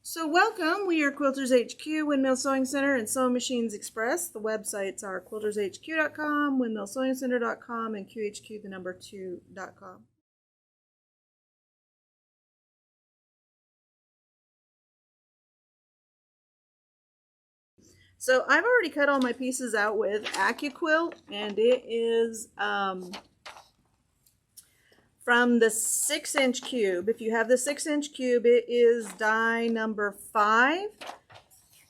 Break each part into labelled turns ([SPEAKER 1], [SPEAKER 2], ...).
[SPEAKER 1] So welcome, we are Quilters HQ, Windmill Sewing Center, and Sewing Machines Express. The websites are quiltershq.com, windmillsewingcenter.com, and QHQ2.com. So I've already cut all my pieces out with AccuQuilt, and it is from the 6-inch cube. If you have the 6-inch cube, it is die number 5.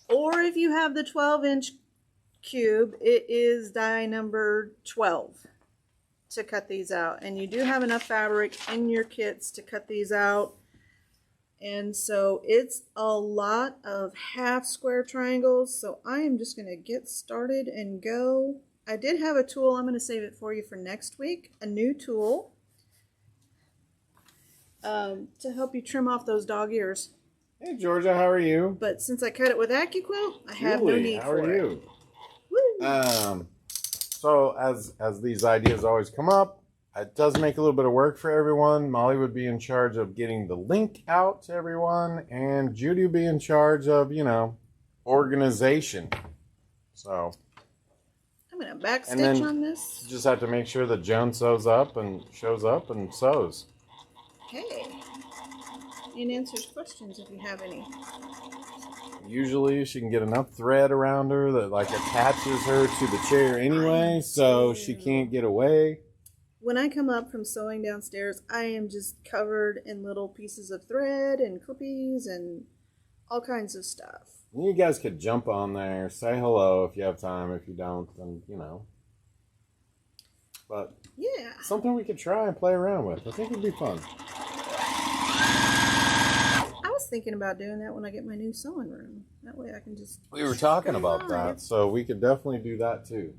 [SPEAKER 1] Or if you have the 12-inch cube, it is die number 12 to cut these out. And you do have enough fabric in your kits to cut these out. And so it's a lot of half square triangles. So I am just going to get started and go. I did have a tool. I'm going to save it for you for next week. A new tool to help you trim off those dog ears.
[SPEAKER 2] Hey Georgia, how are you?
[SPEAKER 1] But since I cut it with AccuQuilt, I have no need for it.
[SPEAKER 2] How are you? Woo! So as these ideas always come up, it does make a little bit of work for everyone. Molly would be in charge of getting the link out to everyone, and Judy would be in charge of, organization. So
[SPEAKER 1] I'm going to backstitch on this.
[SPEAKER 2] You just have to make sure that Joan shows up and sews.
[SPEAKER 1] Okay. And answers questions if you have any.
[SPEAKER 2] Usually she can get enough thread around her that attaches her to the chair anyway, so she can't get away.
[SPEAKER 1] When I come up from sewing downstairs, I am just covered in little pieces of thread and clippies and all kinds of stuff.
[SPEAKER 2] You guys could jump on there, say hello if you have time. If you don't, then, But
[SPEAKER 1] yeah,
[SPEAKER 2] something we could try and play around with. I think it'd be fun.
[SPEAKER 1] I was thinking about doing that when I get my new sewing room. That way I can just...
[SPEAKER 2] We were talking about that, so we could definitely do that too.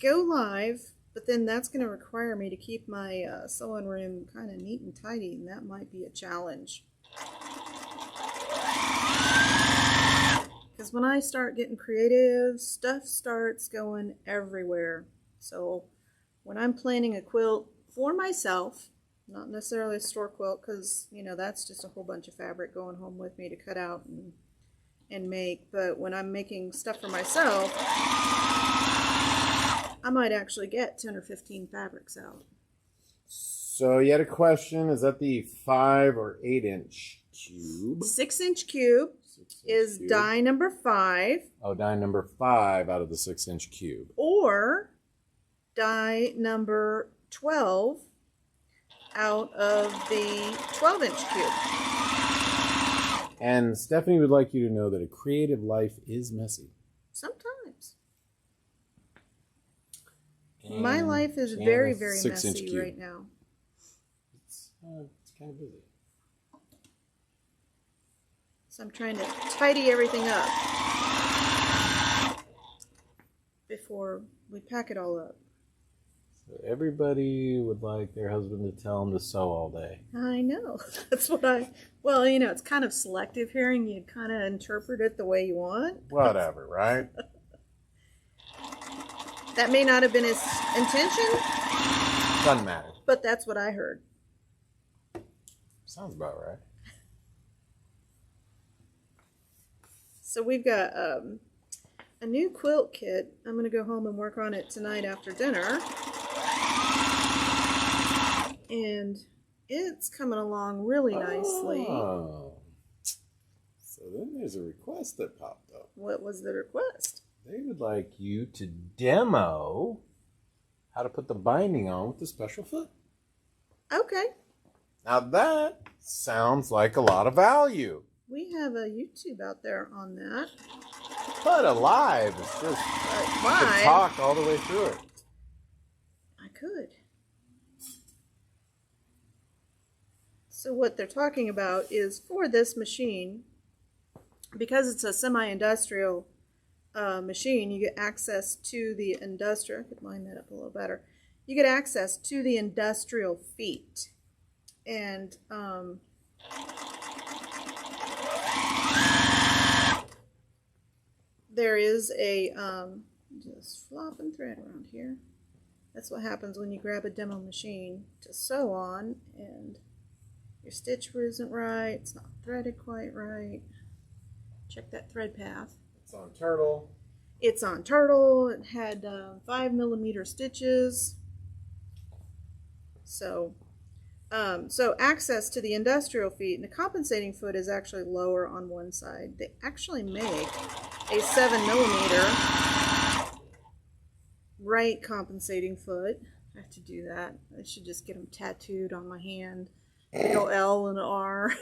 [SPEAKER 1] Go live, but then that's going to require me to keep my sewing room kind of neat and tidy, and that might be a challenge. Because when I start getting creative, stuff starts going everywhere. So when I'm planning a quilt for myself, not necessarily a store quilt, because, that's just a whole bunch of fabric going home with me to cut out and make. But when I'm making stuff for myself, I might actually get 10 or 15 fabrics out.
[SPEAKER 2] So you had a question. Is that the 5 or 8-inch cube?
[SPEAKER 1] 6-inch cube is die number 5.
[SPEAKER 2] Oh, die number 5 out of the 6-inch cube.
[SPEAKER 1] Or die number 12 out of the 12-inch cube.
[SPEAKER 2] And Stephanie would like you to know that a creative life is messy.
[SPEAKER 1] Sometimes.
[SPEAKER 2] And
[SPEAKER 1] my life is very, very
[SPEAKER 2] 6-inch
[SPEAKER 1] messy
[SPEAKER 2] cube.
[SPEAKER 1] right now.
[SPEAKER 2] It's kind of busy.
[SPEAKER 1] So I'm trying to tidy everything up before we pack it all up.
[SPEAKER 2] So everybody would like their husband to tell them to sew all day.
[SPEAKER 1] I know. That's what well, it's kind of selective hearing. You kind of interpret it the way you want.
[SPEAKER 2] Whatever, right?
[SPEAKER 1] That may not have been his intention.
[SPEAKER 2] Doesn't matter.
[SPEAKER 1] But that's what I heard.
[SPEAKER 2] Sounds about right.
[SPEAKER 1] So we've got a new quilt kit. I'm going to go home and work on it tonight after dinner. And it's coming along really nicely.
[SPEAKER 2] Oh. So then there's a request that popped up.
[SPEAKER 1] What was the request?
[SPEAKER 2] They would like you to demo how to put the binding on with the special foot.
[SPEAKER 1] Okay.
[SPEAKER 2] Now that sounds like a lot of value.
[SPEAKER 1] We have a YouTube out there on that.
[SPEAKER 2] But alive, it's just
[SPEAKER 1] But
[SPEAKER 2] you can talk all the way through it.
[SPEAKER 1] I could. So what they're talking about is for this machine, because it's a semi-industrial machine, you get access to the industrial. I could line that up a little better. You get access to the industrial feet, and there is a just flopping thread around here. That's what happens when you grab a demo machine to sew on, and Your stitch isn't right. It's not threaded quite right. Check that thread path.
[SPEAKER 2] It's on turtle.
[SPEAKER 1] It's on turtle. It had 5mm stitches. So access to the industrial feet and the compensating foot is actually lower on one side. They actually make a 7mm right compensating foot. I have to do that. I should just get them tattooed on my hand. Big ol' L and an R.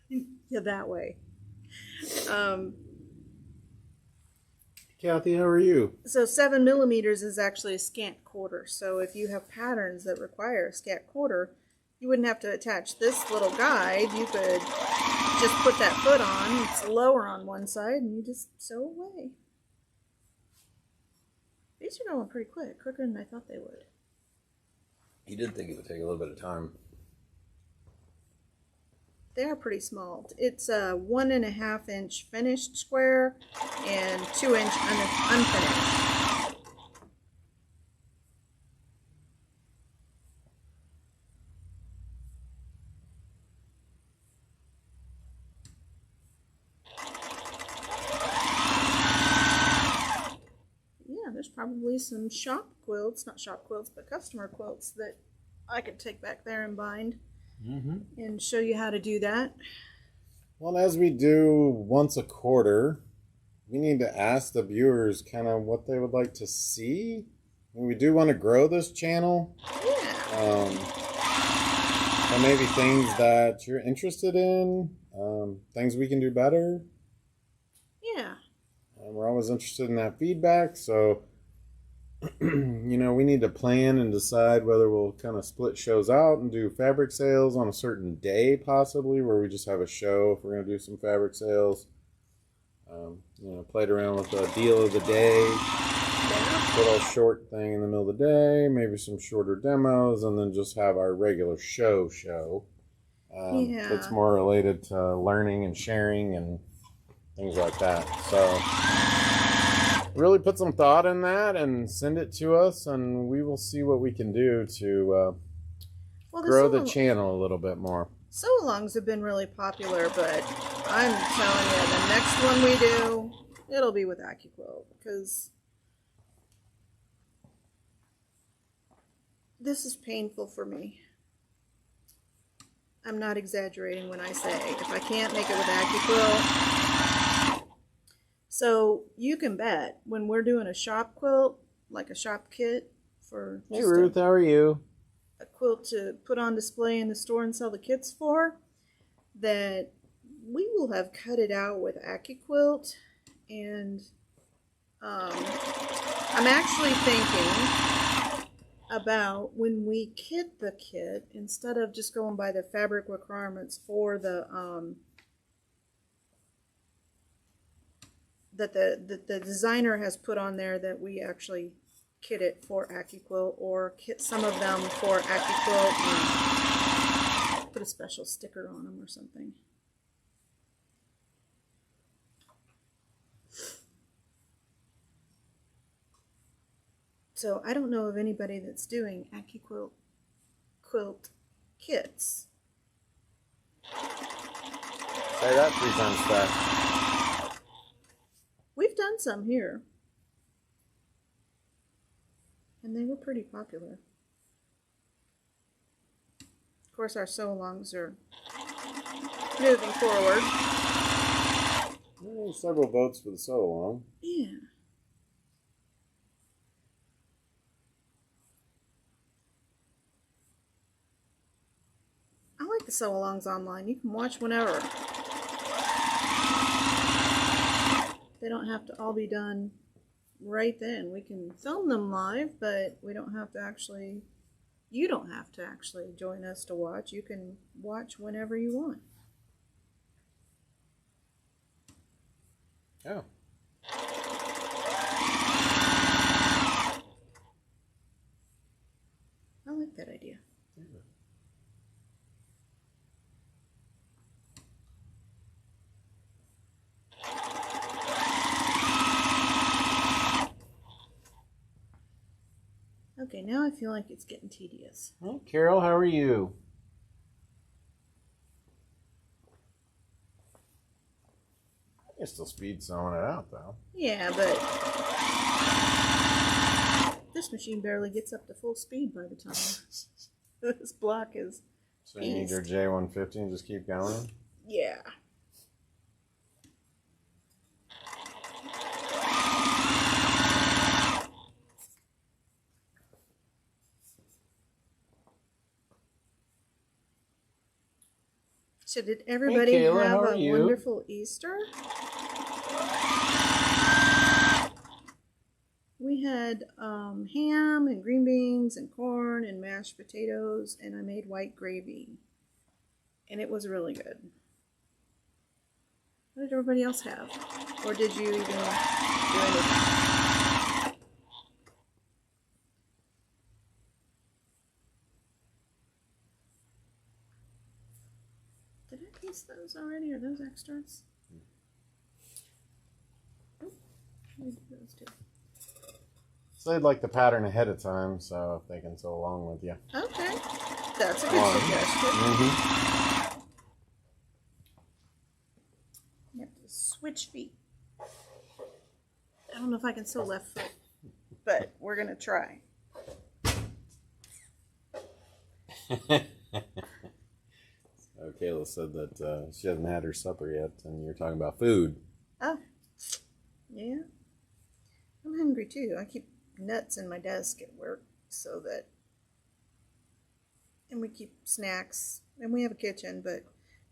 [SPEAKER 1] Yeah, that way.
[SPEAKER 2] Kathy, how are you?
[SPEAKER 1] So 7mm is actually a scant quarter. So if you have patterns that require a scant quarter, you wouldn't have to attach this little guide. You could just put that foot on. It's lower on one side, and you just sew away. These are going pretty quick, quicker than I thought they would.
[SPEAKER 2] You did think it would take a little bit of time.
[SPEAKER 1] They are pretty small. It's a 1.5 inch finished square and 2 inch unfinished. Yeah, there's probably some shop quilts, not shop quilts, but customer quilts that I could take back there and bind. And show you how to do that.
[SPEAKER 2] Well, as we do once a quarter, we need to ask the viewers kind of what they would like to see. And we do want to grow this channel.
[SPEAKER 1] Yeah.
[SPEAKER 2] So maybe things that you're interested in, things we can do better.
[SPEAKER 1] Yeah.
[SPEAKER 2] We're always interested in that feedback. So, you know, we need to plan and decide whether we'll kind of split shows out and do fabric sales on a certain day, possibly, where we just have a show if we're going to do some fabric sales. You know, played around with the deal of the day, put a short thing in the middle of the day, maybe some shorter demos, and then just have our regular show. It's more related to learning and sharing and things like that. So really put some thought in that and send it to us, and we will see what we can do to grow the channel a little bit more.
[SPEAKER 1] Sew-alongs have been really popular, but I'm telling you, the next one we do, it'll be with AccuQuilt, because this is painful for me. I'm not exaggerating when I say if I can't make it with AccuQuilt. So you can bet when we're doing a shop quilt, like a shop kit for
[SPEAKER 2] Hey Ruth, how are you?
[SPEAKER 1] A quilt to put on display in the store and sell the kits for, that we will have cut it out with AccuQuilt. And I'm actually thinking about when we kit the kit, instead of just going by the fabric requirements for the that the designer has put on there, that we actually kit it for AccuQuilt, or kit some of them for AccuQuilt and put a special sticker on them or something. So I don't know of anybody that's doing AccuQuilt quilt kits.
[SPEAKER 2] Say that 3 times fast.
[SPEAKER 1] We've done some here, and they were pretty popular. Of course, our sew-alongs are moving forward.
[SPEAKER 2] Well, several votes for the sew-along.
[SPEAKER 1] Yeah. I like the sew-alongs online. You can watch whenever. They don't have to all be done right then. We can film them live, but we don't have to actually, you don't have to actually join us to watch. You can watch whenever you want.
[SPEAKER 2] Yeah.
[SPEAKER 1] I like that idea.
[SPEAKER 2] Yeah.
[SPEAKER 1] Okay, now I feel like it's getting tedious.
[SPEAKER 2] Well, Carol, how are you? You still speed sewing it out though.
[SPEAKER 1] Yeah, but this machine barely gets up to full speed by the time this block is.
[SPEAKER 2] So you need your J150 and just keep going?
[SPEAKER 1] Yeah. So did everybody
[SPEAKER 2] Kayla, how
[SPEAKER 1] have
[SPEAKER 2] are
[SPEAKER 1] a
[SPEAKER 2] you?
[SPEAKER 1] wonderful Easter? We had ham and green beans and corn and mashed potatoes, and I made white gravy. And it was really good. What did everybody else have? Or did you even do anything? Did I piece those already? Are those extras? Oh, let me do those too.
[SPEAKER 2] So they'd like the pattern ahead of time, so if they can sew along with you.
[SPEAKER 1] Okay, that's a good suggestion.
[SPEAKER 2] Mm-hmm.
[SPEAKER 1] You have to switch feet. I don't know if I can sew left foot, but we're gonna try.
[SPEAKER 2] Kayla said that she hasn't had her supper yet, and you're talking about food.
[SPEAKER 1] Oh, yeah. I'm hungry too. I keep nuts in my desk at work so that, and we keep snacks, and we have a kitchen, but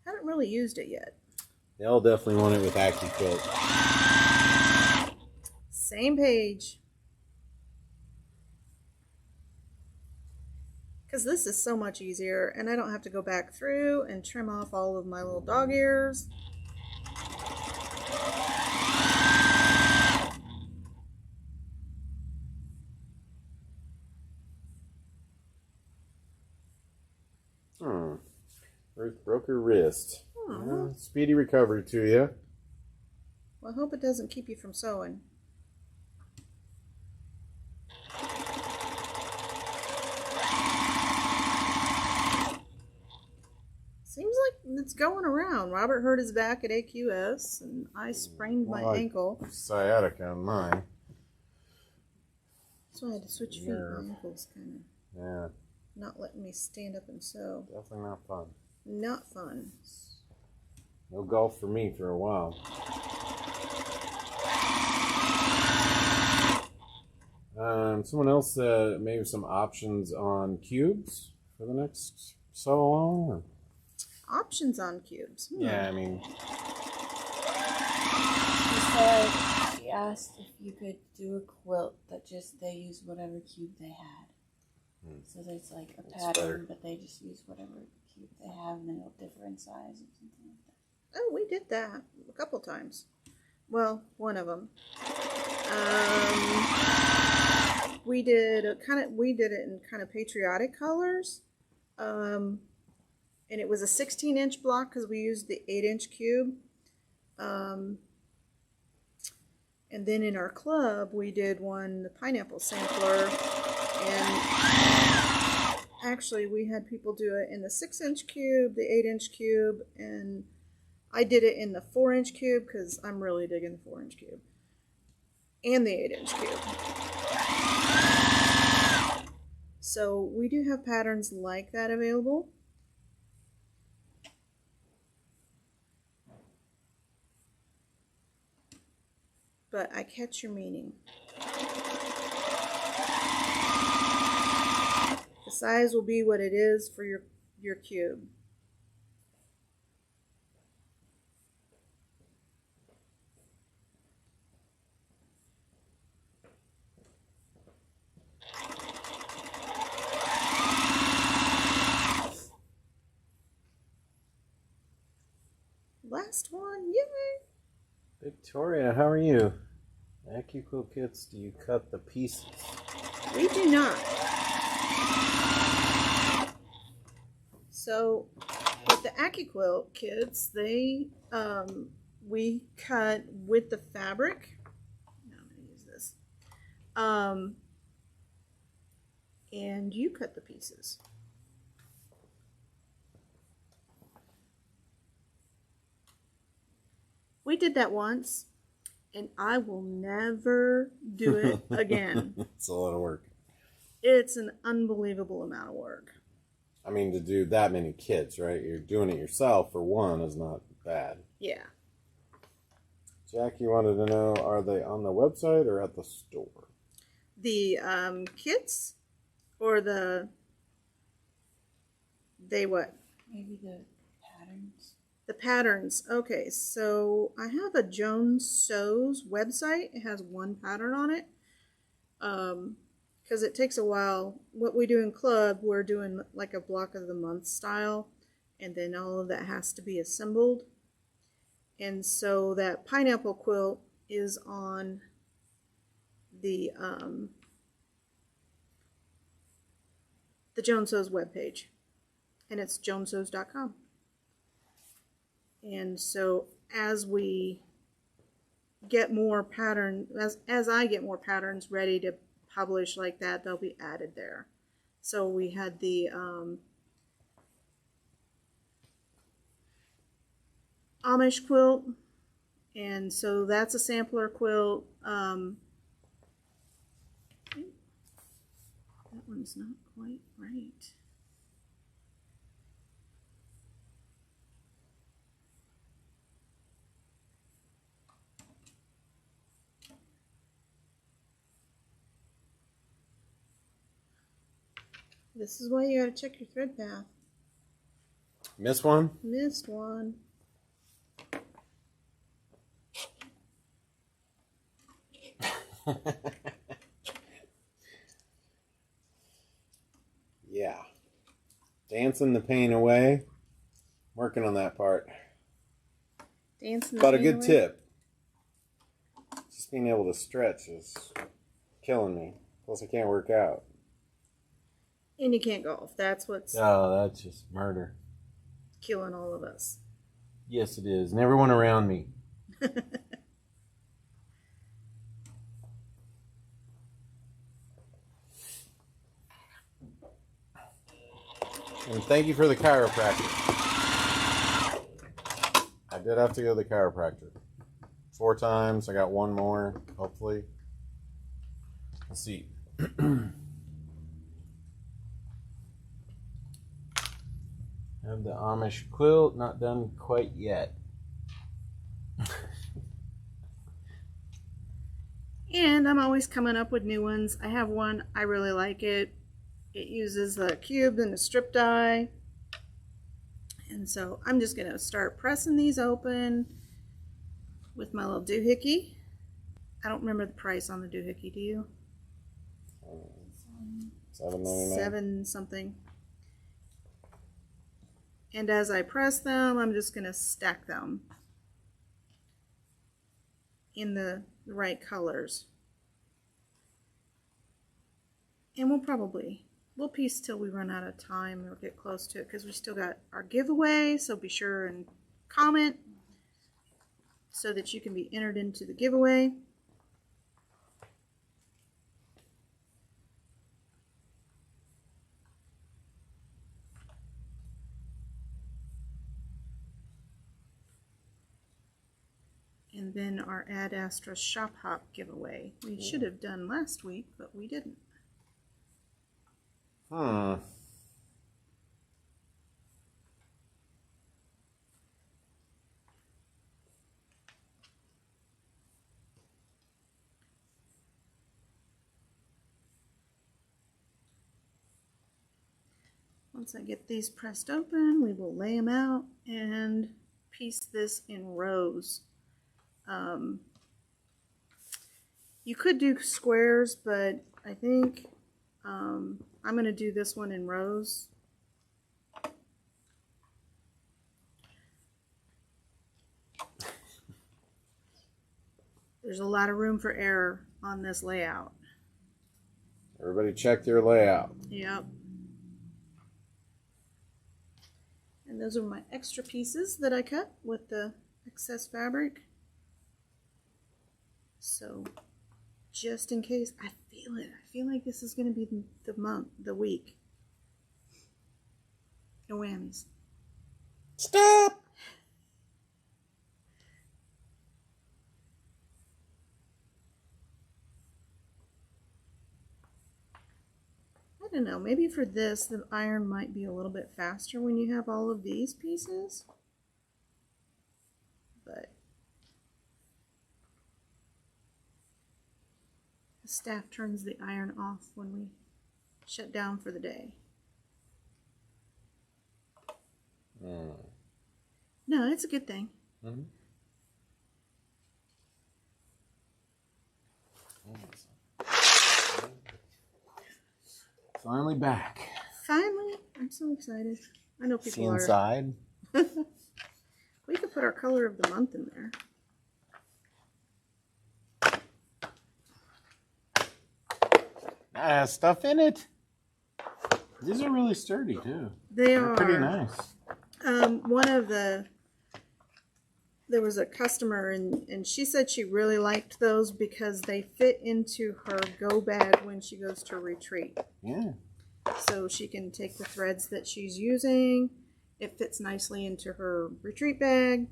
[SPEAKER 1] haven't really used it yet.
[SPEAKER 2] They'll definitely want it with AccuQuilt.
[SPEAKER 1] Same page. Because this is so much easier, and I don't have to go back through and trim off all of my little dog ears.
[SPEAKER 2] Ruth broke her wrist.
[SPEAKER 1] Aw.
[SPEAKER 2] Speedy recovery to you.
[SPEAKER 1] Well, I hope it doesn't keep you from sewing. Seems like it's going around. Robert hurt his back at AQS, and I sprained my ankle.
[SPEAKER 2] Sciatica on mine.
[SPEAKER 1] So I had to switch feet. My ankle's kind
[SPEAKER 2] of
[SPEAKER 1] not letting me stand up and sew.
[SPEAKER 2] Definitely not fun.
[SPEAKER 1] Not fun.
[SPEAKER 2] No golf for me for a while. Someone else maybe some options on cubes for the next sew along?
[SPEAKER 1] Options on cubes.
[SPEAKER 2] Yeah, I mean.
[SPEAKER 3] She asked if you could do a quilt that just they use whatever cube they had. So there's like a pattern, but they just use whatever cube they have, and then it'll differ in size or something like that.
[SPEAKER 1] Oh, we did that a couple times. Well, one of them. We did it in kind of patriotic colors. And it was a 16-inch block because we used the 8-inch cube. And then in our club, we did the pineapple sampler. And actually, we had people do it in the 6-inch cube, the 8-inch cube, and I did it in the 4-inch cube because I'm really digging the 4-inch cube. And the 8-inch cube. So we do have patterns like that available. But I catch your meaning. The size will be what it is for your cube. Last one, yay!
[SPEAKER 2] Victoria, how are you? AccuQuilt kits, do you cut the pieces?
[SPEAKER 1] We do not. So with the AccuQuilt kits, we cut with the fabric. Now I'm going to use this. And you cut the pieces. We did that once, and I will never do it again.
[SPEAKER 2] It's a lot of work.
[SPEAKER 1] It's an unbelievable amount of work.
[SPEAKER 2] I mean, to do that many kits, right? You're doing it yourself for one is not bad.
[SPEAKER 1] Yeah.
[SPEAKER 2] Jackie wanted to know, are they on the website or at the store?
[SPEAKER 1] The kits or they what?
[SPEAKER 3] Maybe the patterns.
[SPEAKER 1] The patterns. Okay, so I have a JoanSews website. It has one pattern on it. Because it takes a while. What we do in club, we're doing like a block of the month style, and then all of that has to be assembled. And so that pineapple quilt is on the JoanSews webpage, and it's joansews.com. And so as we get more as I get more patterns ready to publish like that, they'll be added there. So we had the Amish quilt, and so that's a sampler quilt. That one's not quite right. This is why you gotta check your thread path.
[SPEAKER 2] Miss one?
[SPEAKER 1] Missed one.
[SPEAKER 2] Yeah. Dancing the pain away. Working on that part.
[SPEAKER 1] Dancing.
[SPEAKER 2] But a good tip. Just being able to stretch is killing me. Plus I can't work out.
[SPEAKER 1] And you can't golf. That's what's
[SPEAKER 2] Oh, that's just murder.
[SPEAKER 1] killing all of us.
[SPEAKER 2] Yes, it is. And everyone around me. And thank you for the chiropractor. I did have to go to the chiropractor 4 times. I got one more, hopefully. Let's see. Have the Amish quilt, not done quite yet.
[SPEAKER 1] And I'm always coming up with new ones. I have one, I really like it. It uses the cube and the strip die. And so I'm just going to start pressing these open with my little doohickey. I don't remember the price on the doohickey, do you?
[SPEAKER 2] $7.99.
[SPEAKER 1] 7 something. And as I press them, I'm just going to stack them in the right colors. And we'll piece till we run out of time or get close to it, because we still got our giveaway. So be sure and comment so that you can be entered into the giveaway. And then our Ad Astra Shop Hop giveaway. We should have done last week, but we didn't. Once I get these pressed open, we will lay them out and piece this in rows. You could do squares, but I think I'm going to do this one in rows. There's a lot of room for error on this layout.
[SPEAKER 2] Everybody check your layout.
[SPEAKER 1] Yep. And those are my extra pieces that I cut with the excess fabric. So just in case, I feel it. I feel like this is going to be the week. No whammies.
[SPEAKER 2] Stop!
[SPEAKER 1] I don't know, maybe for this, the iron might be a little bit faster when you have all of these pieces. But the staff turns the iron off when we shut down for the day. No, it's a good thing.
[SPEAKER 2] Mm-hmm. Finally back.
[SPEAKER 1] Finally, I'm so excited. I know people
[SPEAKER 2] See
[SPEAKER 1] are.
[SPEAKER 2] inside.
[SPEAKER 1] We could put our color of the month in there.
[SPEAKER 2] That has stuff in it. These are really sturdy too.
[SPEAKER 1] They're
[SPEAKER 2] pretty nice.
[SPEAKER 1] There was a customer and she said she really liked those because they fit into her go bag when she goes to retreat.
[SPEAKER 2] Yeah.
[SPEAKER 1] So she can take the threads that she's using. It fits nicely into her retreat bag.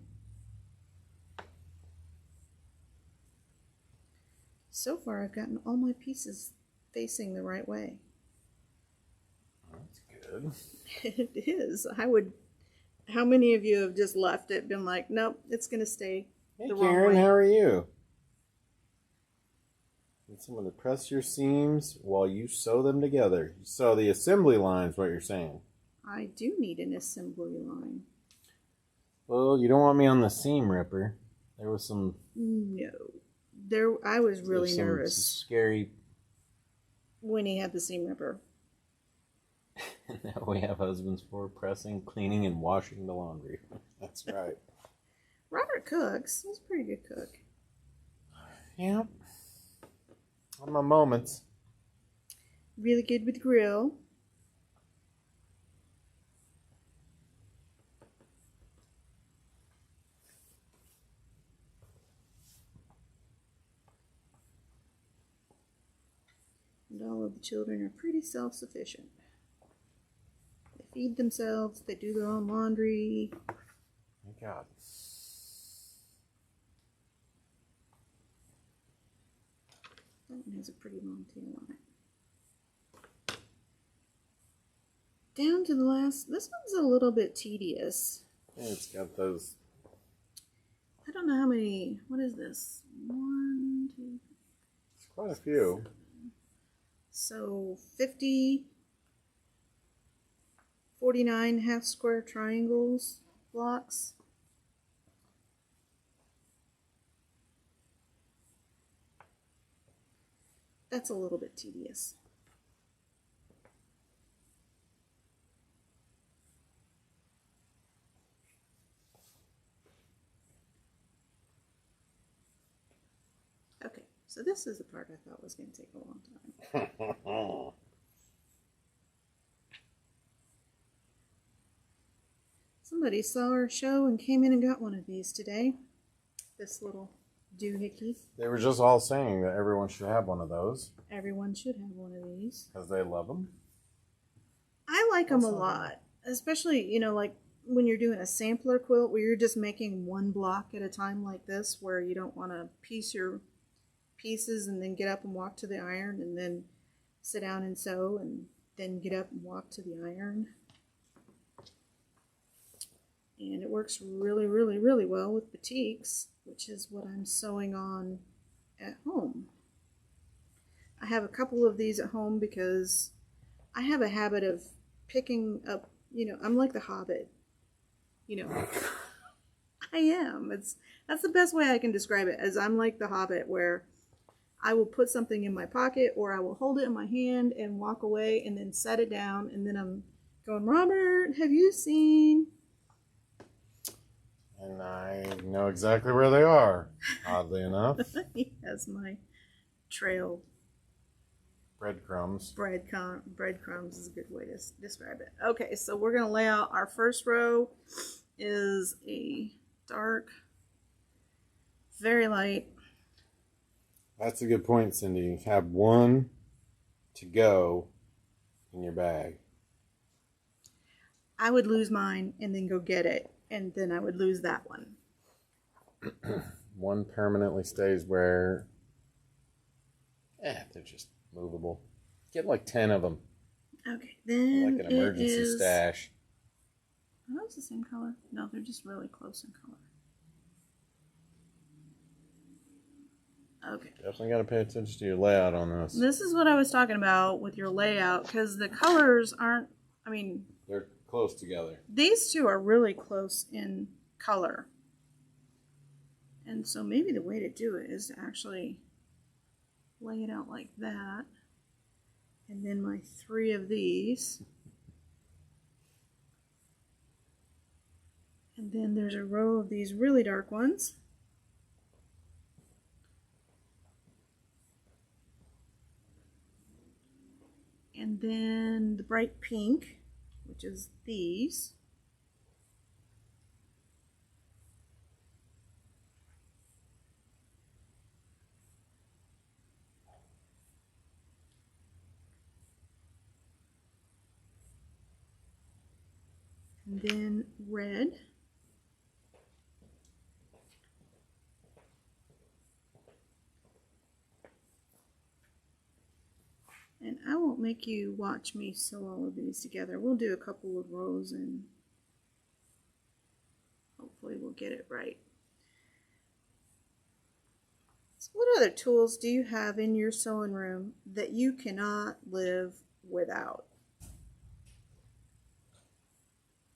[SPEAKER 1] So far, I've gotten all my pieces facing the right way.
[SPEAKER 2] That's good.
[SPEAKER 1] It is. How many of you have just left it, been like, nope, it's going to stay
[SPEAKER 2] Hey
[SPEAKER 1] the wrong
[SPEAKER 2] Karen,
[SPEAKER 1] way?
[SPEAKER 2] how are you? Need someone to press your seams while you sew them together. So the assembly line is what you're saying.
[SPEAKER 1] I do need an assembly line.
[SPEAKER 2] Well, you don't want me on the seam ripper. There was some...
[SPEAKER 1] No. I was really
[SPEAKER 2] some
[SPEAKER 1] nervous
[SPEAKER 2] scary...
[SPEAKER 1] when he had the seam ripper.
[SPEAKER 2] that we have husbands for pressing, cleaning, and washing the laundry. That's right.
[SPEAKER 1] Robert cooks. He's a pretty good cook.
[SPEAKER 2] Yeah. On my moments.
[SPEAKER 1] Really good with the grill. And all of the children are pretty self-sufficient. They feed themselves. They do their own laundry.
[SPEAKER 2] Thank God.
[SPEAKER 1] That one has a pretty long tail on it. Down to the last. This one's a little bit tedious.
[SPEAKER 2] Yeah, it's got those...
[SPEAKER 1] I don't know how many. What is this? 1, 2.
[SPEAKER 2] It's quite a few.
[SPEAKER 1] So 50, 49 half square triangles, blocks. That's a little bit tedious. Okay, so this is the part I thought was going to take a long time. Somebody saw our show and came in and got one of these today. This little doohickey.
[SPEAKER 2] They were just all saying that everyone should have one of those.
[SPEAKER 1] Everyone should have one of these.
[SPEAKER 2] Because they love them.
[SPEAKER 1] I like them a lot. Especially, like when you're doing a sampler quilt where you're just making one block at a time like this, where you don't want to piece your pieces and then get up and walk to the iron and then sit down and sew and then get up and walk to the iron. And it works really, really, really well with batiks, which is what I'm sewing on at home. I have a couple of these at home because I have a habit of picking up, I'm like the Hobbit. I am. That's the best way I can describe it, as I'm like the Hobbit, where I will put something in my pocket or I will hold it in my hand and walk away and then set it down, and then I'm going, Robert, have you seen?
[SPEAKER 2] And I know exactly where they are, oddly enough.
[SPEAKER 1] He has my trail.
[SPEAKER 2] Breadcrumbs.
[SPEAKER 1] Breadcrumbs is a good way to describe it. Okay, so we're going to lay out our first row is a dark, very light.
[SPEAKER 2] That's a good point, Cindy. Have one to go in your bag.
[SPEAKER 1] I would lose mine and then go get it, and then I would lose that one.
[SPEAKER 2] One permanently stays where... they're just movable. Get like 10 of them.
[SPEAKER 1] Okay, then
[SPEAKER 2] Like an emergency stash.
[SPEAKER 1] Are those the same color? No, they're just really close in color. Okay.
[SPEAKER 2] Definitely got to pay attention to your layout on this.
[SPEAKER 1] This is what I was talking about with your layout, because the colors aren't, I mean,
[SPEAKER 2] they're close together.
[SPEAKER 1] These two are really close in color. And so maybe the way to do it is to actually lay it out like that. And then my 3 of these. And then there's a row of these really dark ones. And then the bright pink, which is these. And then red. And I won't make you watch me sew all of these together. We'll do a couple of rows and hopefully we'll get it right. So what other tools do you have in your sewing room that you cannot live without?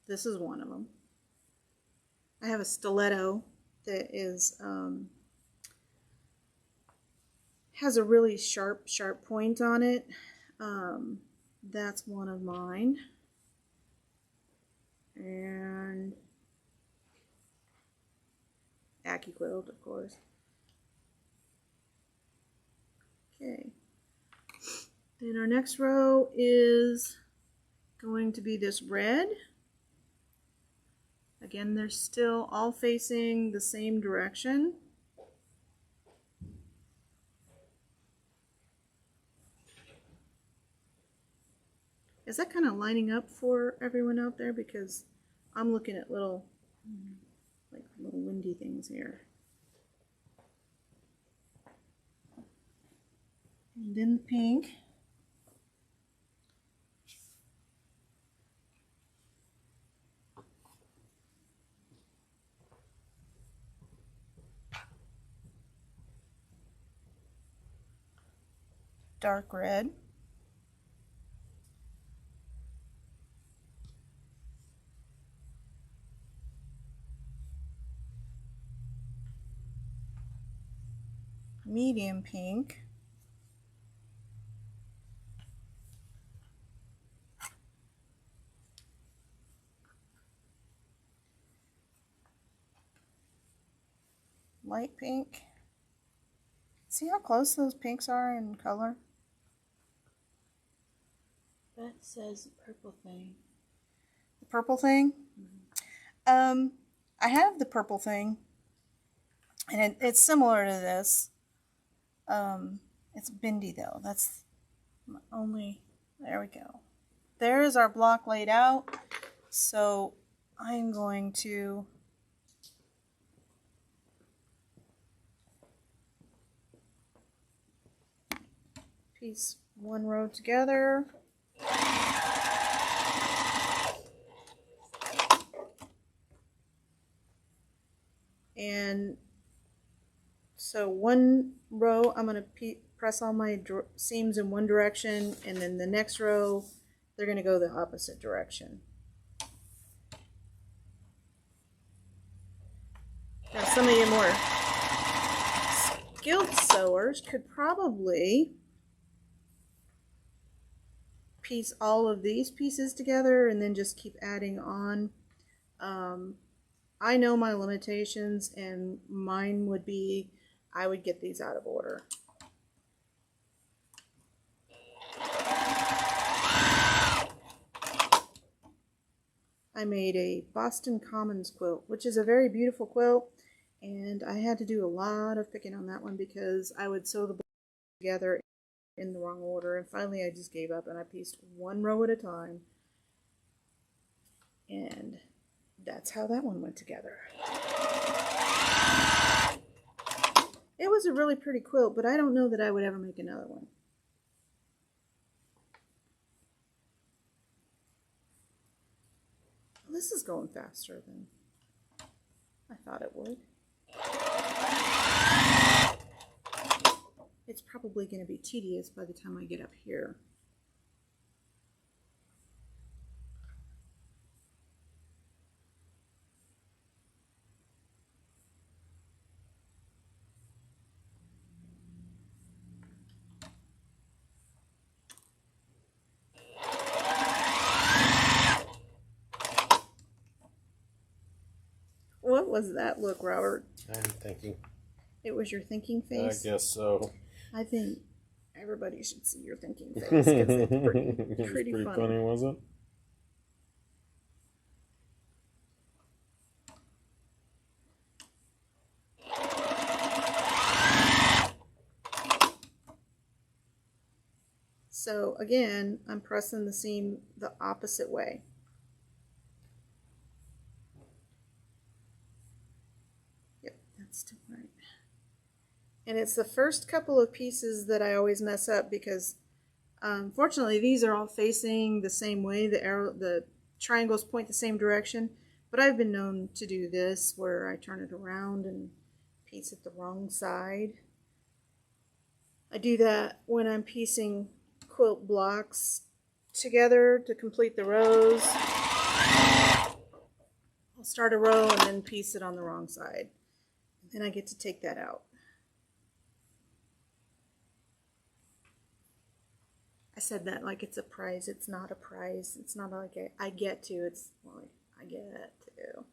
[SPEAKER 1] This is one of them. I have a stiletto that is has a really sharp point on it. That's one of mine. And AccuQuilt, of course. Okay. Then our next row is going to be this red. Again, they're still all facing the same direction. Is that kind of lining up for everyone out there? Because I'm looking at little windy things here. And then the pink. Dark red. Medium pink. Light pink. See how close those pinks are in color?
[SPEAKER 3] That says purple thing.
[SPEAKER 1] The purple thing? I have the purple thing, and it's similar to this. It's bendy though. That's only, there we go. There is our block laid out. So I'm going to piece one row together. And so one row I'm going to press all my seams in one direction, and then the next row they're going to go the opposite direction. Now some of you more skilled sewers could probably piece all of these pieces together and then just keep adding on. I know my limitations, and mine would be I would get these out of order. I made a Boston Commons quilt, which is a very beautiful quilt, and I had to do a lot of picking on that one because I would sew the books together in the wrong order, and finally I just gave up and I pieced one row at a time, and that's how that one went together. It was a really pretty quilt, but I don't know that I would ever make another one. this is going faster than I thought it would. It's probably going to be tedious by the time I get up here. What was that look, Robert?
[SPEAKER 2] I'm thinking.
[SPEAKER 1] It was your thinking face?
[SPEAKER 2] I guess so.
[SPEAKER 1] I think everybody should see your thinking face because it's pretty funny.
[SPEAKER 2] Was it?
[SPEAKER 1] So again, I'm pressing the seam the opposite way. Yep, that's still right. And it's the first couple of pieces that I always mess up because fortunately these are all facing the same way. The triangles point the same direction, but I've been known to do this where I turn it around and piece it the wrong side. I do that when I'm piecing quilt blocks together to complete the rows. I'll start a row and then piece it on the wrong side. Then I get to take that out. I said that like it's a prize. It's not a prize. It's not like I get to. It's like I get to.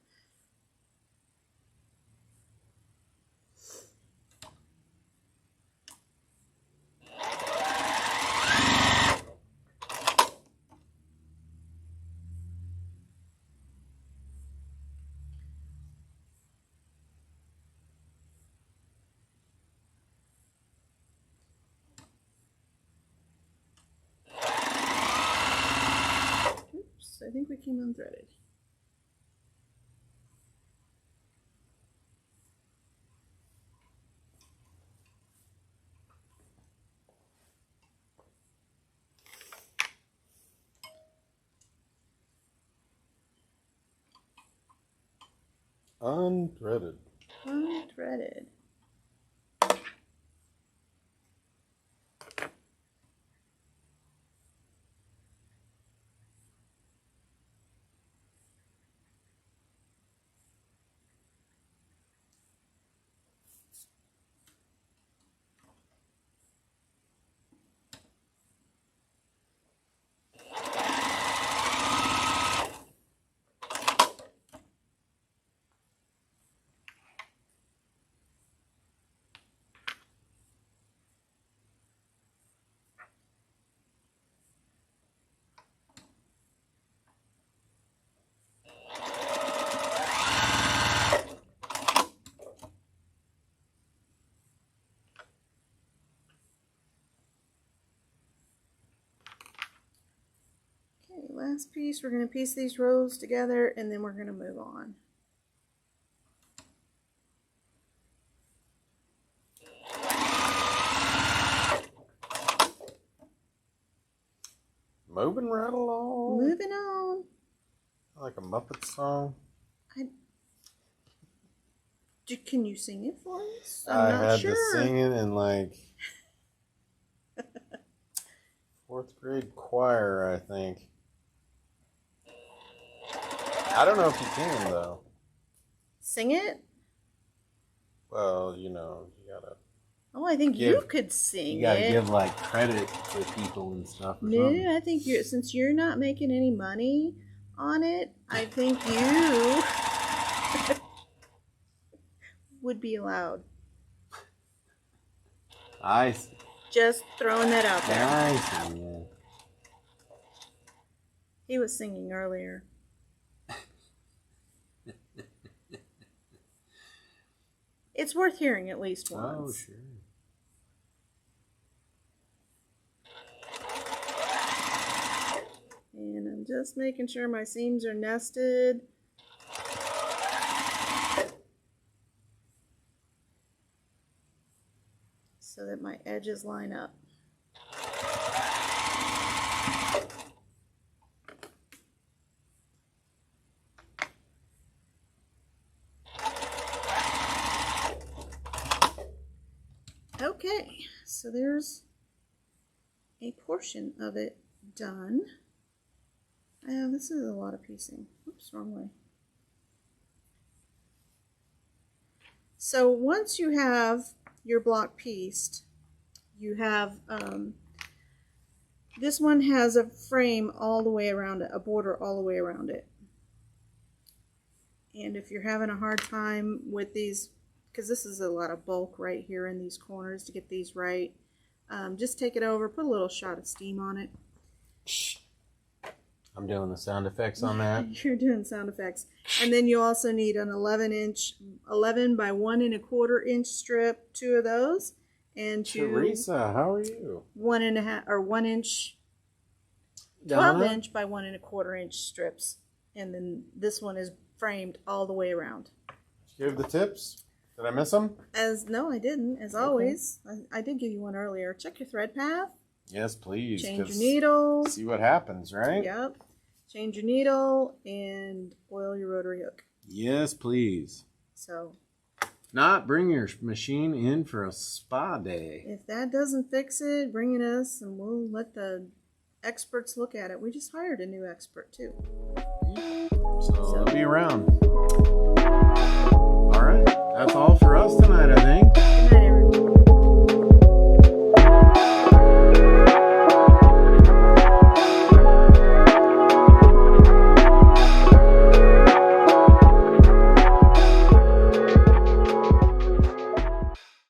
[SPEAKER 1] I think we came unthreaded.
[SPEAKER 2] Unthreaded.
[SPEAKER 1] Unthreaded. Okay, last piece, we're going to piece these rows together and then we're going to move on.
[SPEAKER 2] Moving right along.
[SPEAKER 1] Moving on.
[SPEAKER 2] Like a Muppet song.
[SPEAKER 1] Can you sing it for us?
[SPEAKER 2] I
[SPEAKER 1] I'm not
[SPEAKER 2] had
[SPEAKER 1] sure.
[SPEAKER 2] to sing it in like 4th grade choir, I think. I don't know if you can though.
[SPEAKER 1] Sing it?
[SPEAKER 2] Well, you know, you gotta.
[SPEAKER 1] Oh, I think you could sing
[SPEAKER 2] You gotta
[SPEAKER 1] it.
[SPEAKER 2] give like credit to people and stuff. Or something.
[SPEAKER 1] No, I think since you're not making any money on it, I think you would be allowed.
[SPEAKER 2] I see.
[SPEAKER 1] Just throwing that out there.
[SPEAKER 2] I see. Yeah.
[SPEAKER 1] He was singing earlier. It's worth hearing at least once.
[SPEAKER 2] Oh, sure.
[SPEAKER 1] And I'm just making sure my seams are nested. So that my edges line up. Okay, so there's a portion of it done. This is a lot of piecing. Oops, wrong way. So once you have your block pieced, you have, this one has a frame all the way around it, a border all the way around it. And if you're having a hard time with these, because this is a lot of bulk right here in these corners to get these right, just take it over, put a little shot of steam on it.
[SPEAKER 2] I'm doing the sound effects on that.
[SPEAKER 1] You're doing sound effects. And then you also need an 11 by 1 1/4 inch strip, 2 of those, and
[SPEAKER 2] Teresa, how are you?
[SPEAKER 1] 1 1/2 or 1 inch, 12 inch by 1 1/4 inch strips. And then this one is framed all the way around.
[SPEAKER 2] Did you give the tips? Did I miss them?
[SPEAKER 1] No, I didn't. As always, I did give you one earlier. Check your thread path.
[SPEAKER 2] Yes, please.
[SPEAKER 1] Change your needle.
[SPEAKER 2] See what happens, right?
[SPEAKER 1] Yep. Change your needle and oil your rotary hook.
[SPEAKER 2] Yes, please.
[SPEAKER 1] So,
[SPEAKER 2] Not bring your machine in for a spa day.
[SPEAKER 1] if that doesn't fix it, bring it us and we'll let the experts look at it. We just hired a new expert too.
[SPEAKER 2] So I'll be around. All right. That's all for us tonight, I think.